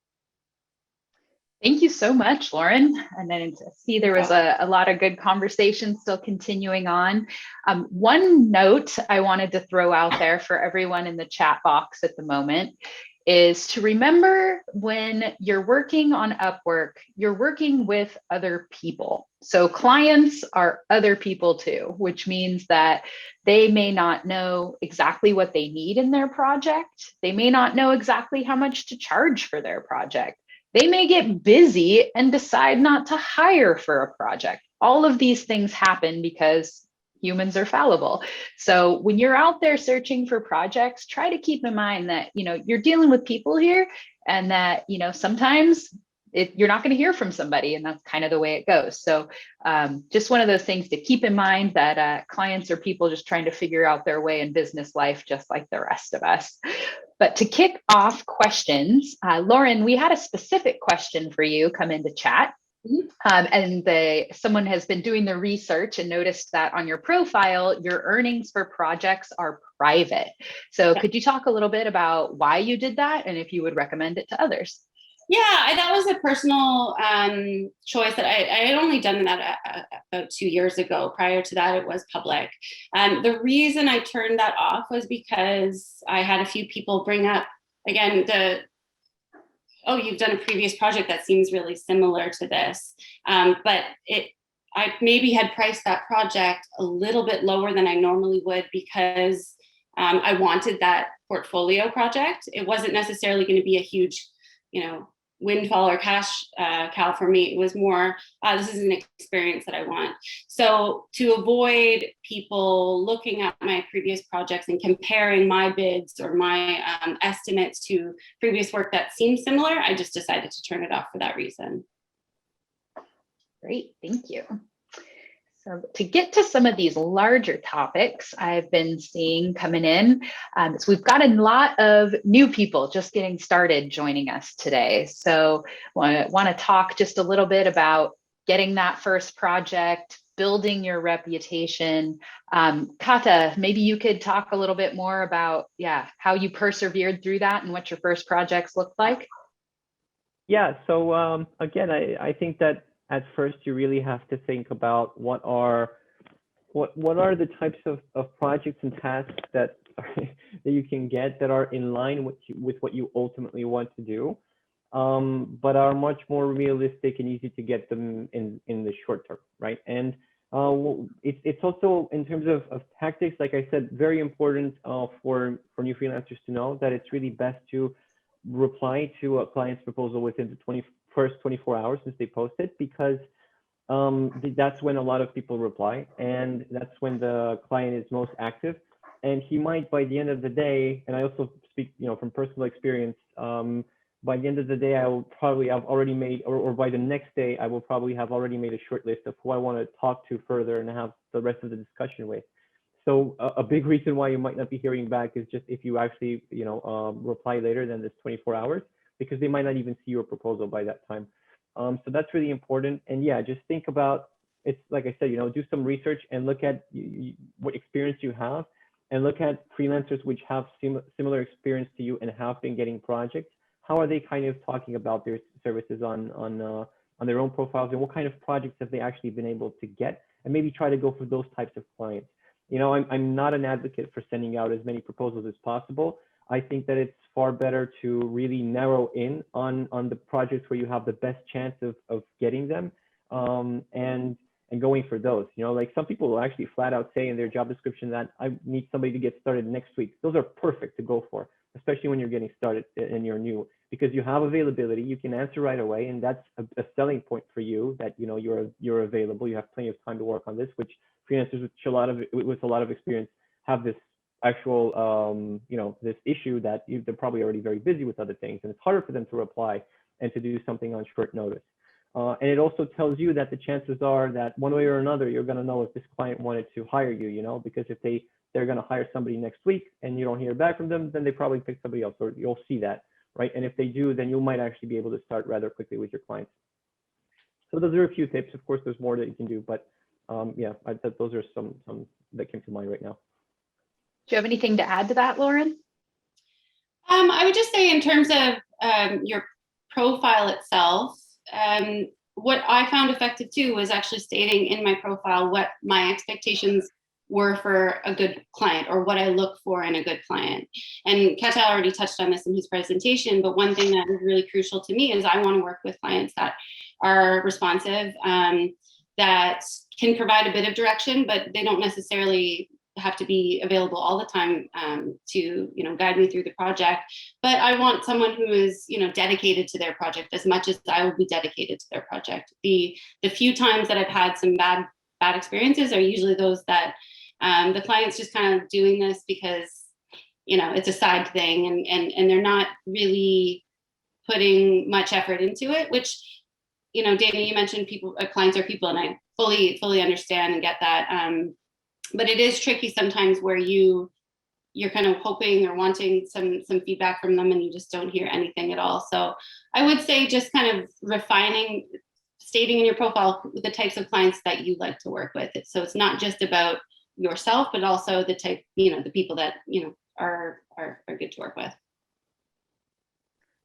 Thank you so much, Lauren. And then to see there was a lot of good conversation still continuing on. One note I wanted to throw out there for everyone in the chat box at the moment is to remember when you're working on Upwork, you're working with other people. So clients are other people too, which means that they may not know exactly what they need in their project. They may not know exactly how much to charge for their project. They may get busy and decide not to hire for a project. All of these things happen because humans are fallible. So when you're out there searching for projects, try to keep in mind that, you're dealing with people here, and that, sometimes you're not going to hear from somebody, and that's kind of the way it goes. So just one of those things to keep in mind, that clients are people just trying to figure out their way in business life, just like the rest of us. But to kick off questions, Lauren, we had a specific question for you come into chat. And someone has been doing the research and noticed that on your profile, your earnings for projects are private. So could you talk a little bit about why you did that and if you would recommend it to others? Yeah, that was a personal choice that I had only done that about 2 years ago. Prior to that, it was public. The reason I turned that off was because I had a few people bring up, again, you've done a previous project that seems really similar to this. But I maybe had priced that project a little bit lower than I normally would because I wanted that portfolio project. It wasn't necessarily going to be a huge, windfall or cash cow for me. It was more, this is an experience that I want. So to avoid people looking at my previous projects and comparing my bids or my estimates to previous work that seems similar, I just decided to turn it off for that reason. Great, thank you. So to get to some of these larger topics I've been seeing coming in, so we've got a lot of new people just getting started joining us today. So I want to talk just a little bit about getting that first project, building your reputation. Kata, maybe you could talk a little bit more about, how you persevered through that and what your first projects looked like. Yeah, so again, I think that at first you really have to think about what are the types of projects and tasks that you can get that are in line with what you ultimately want to do. but are much more realistic and easy to get them in the short term, right? And it's also in terms of tactics, like I said, very important for new freelancers to know that it's really best to reply to a client's proposal within the first 24 hours since they post it, because that's when a lot of people reply, and that's when the client is most active. And he might, by the end of the day, and I also speak, from personal experience, by the end of the day, I will probably have already made, or by the next day, I will probably have already made a short list of who I want to talk to further and have the rest of the discussion with. So a big reason why you might not be hearing back is just if you actually, reply later than this 24 hours, because they might not even see your proposal by that time. So that's really important. And yeah, just think about, it's like I said, do some research and look at what experience you have, and look at freelancers which have similar experience to you and have been getting projects. How are they kind of talking about their services on their own profiles, and what kind of projects have they actually been able to get, and maybe try to go for those types of clients. I'm not an advocate for sending out as many proposals as possible. I think that it's far better to really narrow in on the projects where you have the best chance of getting them, and going for those. Like some people will actually flat out say in their job description that I need somebody to get started next week. Those are perfect to go for, especially when you're getting started and you're new, because you have availability, you can answer right away, and that's a selling point for you, that you're available, you have plenty of time to work on this, which freelancers with a lot of experience have this actual this issue that they're probably already very busy with other things, and it's harder for them to reply and to do something on short notice. And it also tells you that the chances are that one way or another, you're going to know if this client wanted to hire you, because if they're going to hire somebody next week and you don't hear back from them, then they probably pick somebody else, or you'll see that, right? And if they do, then you might actually be able to start rather quickly with your clients. So those are a few tips. Of course, there's more that you can do, but yeah, those are some that came to mind right now. Do you have anything to add to that, Lauren? I would just say, in terms of your profile itself, what I found effective too was actually stating in my profile what my expectations were for a good client, or what I look for in a good client. And Catalin already touched on this in his presentation, but one thing that is really crucial to me is I want to work with clients that are responsive, that can provide a bit of direction, but they don't necessarily have to be available all the time to guide me through the project. But I want someone who is dedicated to their project as much as I will be dedicated to their project. The few times that I've had some bad experiences are usually those that the client's just kind of doing this because it's a side thing, and they're not really putting much effort into it, which Dana, you mentioned clients are people, and I fully understand and get that. But it is tricky sometimes where you're kind of hoping or wanting some feedback from them, and you just don't hear anything at all. So I would say just kind of refining, stating in your profile the types of clients that you like to work with. So it's not just about yourself, but also the type, the people that are good to work with.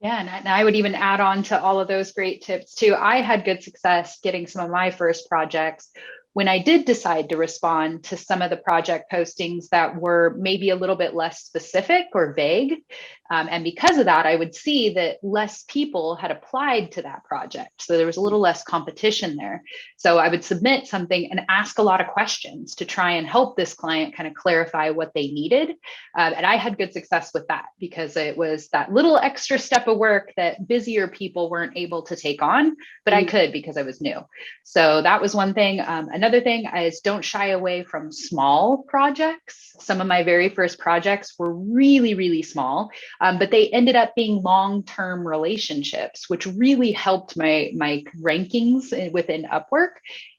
Yeah, and I would even add on to all of those great tips too. I had good success getting some of my first projects when I did decide to respond to some of the project postings that were maybe a little bit less specific or vague. And because of that, I would see that less people had applied to that project. So there was a little less competition there. So I would submit something and ask a lot of questions to try and help this client kind of clarify what they needed. And I had good success with that, because it was that little extra step of work that busier people weren't able to take on, but I could, because I was new. So that was one thing. Another thing is, don't shy away from small projects. Some of my very first projects were really, really small, but they ended up being long-term relationships, which really helped my rankings within Upwork.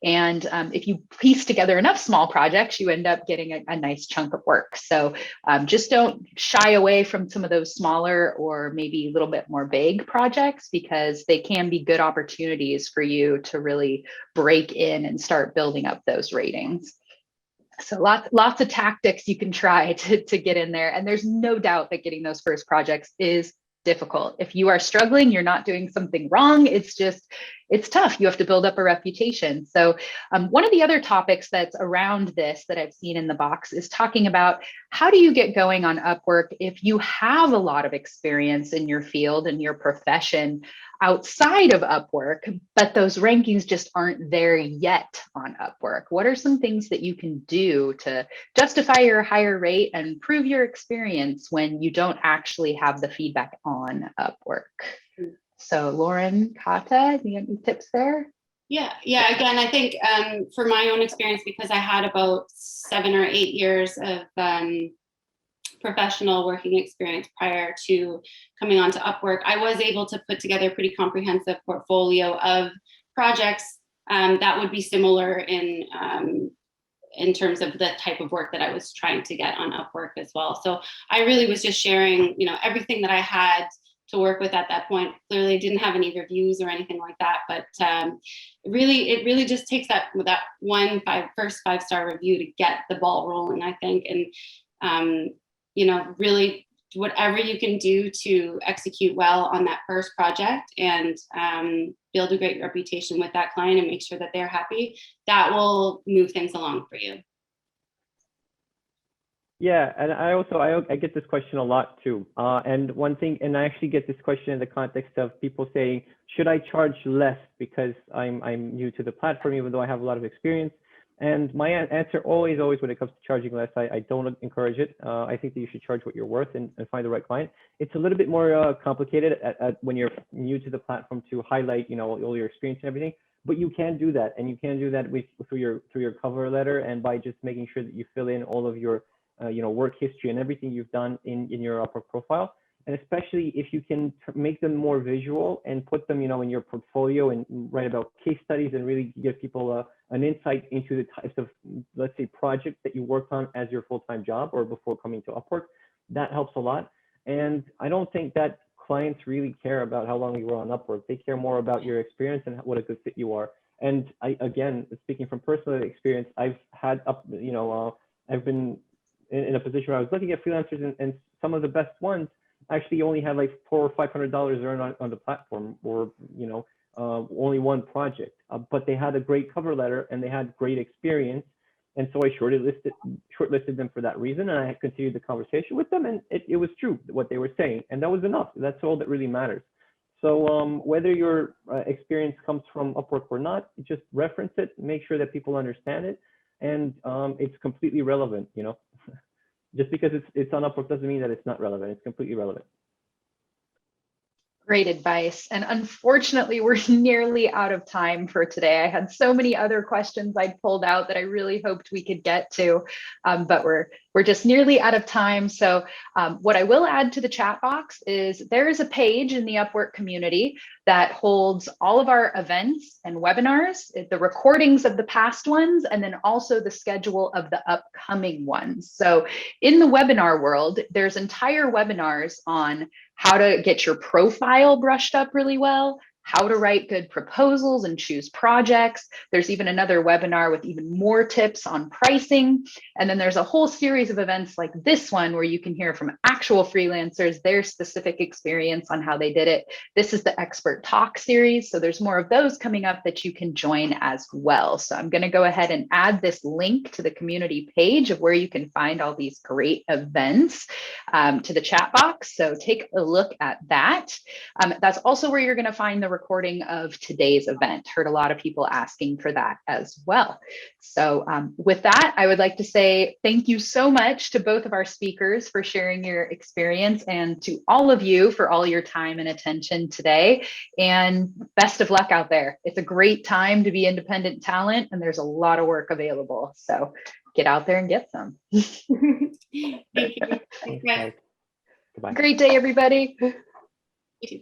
And if you piece together enough small projects, you end up getting a nice chunk of work. So just don't shy away from some of those smaller or maybe a little bit more vague projects, because they can be good opportunities for you to really break in and start building up those ratings. So lots of tactics you can try to get in there. And there's no doubt that getting those first projects is difficult. If you are struggling, you're not doing something wrong. It's just, it's tough. You have to build up a reputation. So one of the other topics that's around this that I've seen in the box is talking about how do you get going on Upwork if you have a lot of experience in your field and your profession outside of Upwork, but those rankings just aren't there yet on Upwork? What are some things that you can do to justify your higher rate and prove your experience when you don't actually have the feedback on Upwork? So Lauren, Kata, do you have any tips there? Yeah. Again, I think for my own experience, because I had about 7 or 8 years of professional working experience prior to coming onto Upwork, I was able to put together a pretty comprehensive portfolio of projects that would be similar in terms of the type of work that I was trying to get on Upwork as well. So I really was just sharing, everything that I had to work with at that point. Clearly, I didn't have any reviews or anything like that, but it really just takes that first 5-star review to get the ball rolling, I think, and really whatever you can do to execute well on that first project and build a great reputation with that client and make sure that they're happy, that will move things along for you. Yeah, and I get this question a lot too. And one thing, and I actually get this question in the context of people saying, should I charge less because I'm new to the platform, even though I have a lot of experience? And my answer always when it comes to charging less, I don't encourage it. I think that you should charge what you're worth and find the right client. It's a little bit more complicated when you're new to the platform to highlight, all your experience and everything. But you can do that, and you can do that through your cover letter and by just making sure that you fill in all of your work history and everything you've done in your Upwork profile. And especially if you can make them more visual and put them, in your portfolio and write about case studies and really give people an insight into the types of, let's say, projects that you worked on as your full-time job or before coming to Upwork. That helps a lot. And I don't think that clients really care about how long you were on Upwork. They care more about your experience and what a good fit you are. And again, speaking from personal experience, I've had I've been in a position where I was looking at freelancers and some of the best ones actually only had like $400 or $500 earned on the platform, or only one project, but they had a great cover letter and they had great experience, and so I shortlisted them for that reason, and I continued the conversation with them, and it was true what they were saying, and that was enough. That's all that really matters. So whether your experience comes from Upwork or not, just reference it, make sure that people understand it, and it's completely relevant. Just because it's on Upwork doesn't mean that it's not relevant. It's completely relevant. Great advice. And unfortunately, we're nearly out of time for today. I had so many other questions I'd pulled out that I really hoped we could get to, but we're just nearly out of time. So what I will add to the chat box is there is a page in the Upwork community that holds all of our events and webinars, the recordings of the past ones, and then also the schedule of the upcoming ones. So in the webinar world, there's entire webinars on how to get your profile brushed up really well, how to write good proposals and choose projects. There's even another webinar with even more tips on pricing. And then there's a whole series of events like this one where you can hear from actual freelancers, their specific experience on how they did it. This is the Expert Talk series. So there's more of those coming up that you can join as well. So I'm going to go ahead and add this link to the community page of where you can find all these great events to the chat box. So take a look at that. That's also where you're going to find the recording of today's event. Heard a lot of people asking for that as well. So with that, I would like to say thank you so much to both of our speakers for sharing your experience, and to all of you for all your time and attention today. And best of luck out there. It's a great time to be independent talent, and there's a lot of work available. So get out there and get some. Thank you. Thanks, guys. Goodbye. Great day, everybody. You too.